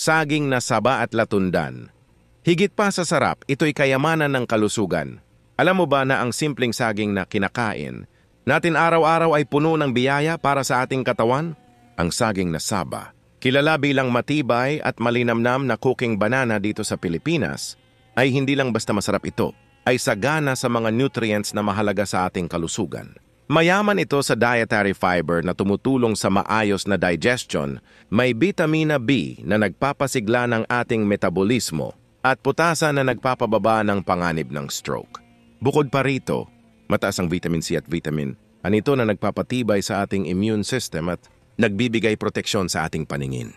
saging na saba at latundan. Higit pa sa sarap, ito'y kayamanan ng kalusugan. Alam mo ba na ang simpleng saging na kinakain natin araw-araw ay puno ng biyaya para sa ating katawan? Ang saging na saba, kilala bilang matibay at malinamnam na cooking banana dito sa Pilipinas, ay hindi lang basta masarap ito, ay sagana sa mga nutrients na mahalaga sa ating kalusugan. Mayaman ito sa dietary fiber na tumutulong sa maayos na digestion, may vitamina B na nagpapasigla ng ating metabolismo at putasa na nagpapababa ng panganib ng stroke. Bukod pa rito, mataas ang vitamin C at vitamin anito na nagpapatibay sa ating immune system at nagbibigay proteksyon sa ating paningin.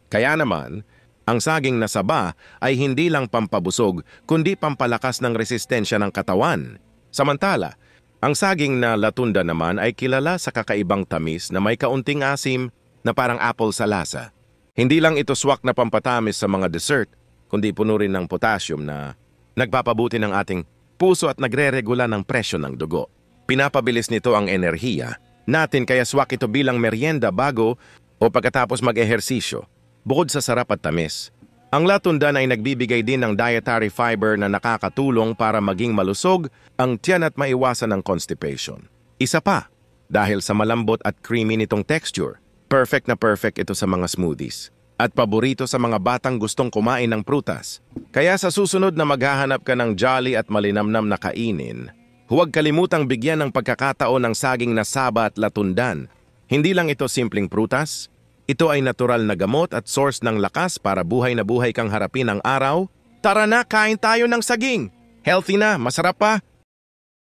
Kaya naman, ang saging na saba ay hindi lang pampabusog kundi pampalakas ng resistensya ng katawan. Samantala, ang saging na latunda naman ay kilala sa kakaibang tamis na may kaunting asim na parang apple sa lasa. Hindi lang ito swak na pampatamis sa mga dessert, kundi puno rin ng potassium na nagpapabuti ng ating puso at nagre-regula ng presyo ng dugo. Pinapabilis nito ang enerhiya natin kaya swak ito bilang merienda bago o pagkatapos mag-ehersisyo. Bukod sa sarap at tamis, ang latundan ay nagbibigay din ng dietary fiber na nakakatulong para maging malusog ang tiyan at maiwasan ng constipation. Isa pa, dahil sa malambot at creamy nitong texture, perfect na perfect ito sa mga smoothies. At paborito sa mga batang gustong kumain ng prutas. Kaya sa susunod na maghahanap ka ng jolly at malinamnam na kainin, huwag kalimutang bigyan ng pagkakataon ng saging na saba at latundan. Hindi lang ito simpleng prutas, ito ay natural na gamot at source ng lakas para buhay na buhay kang harapin ang araw. Tara na, kain tayo ng saging! Healthy na, masarap pa,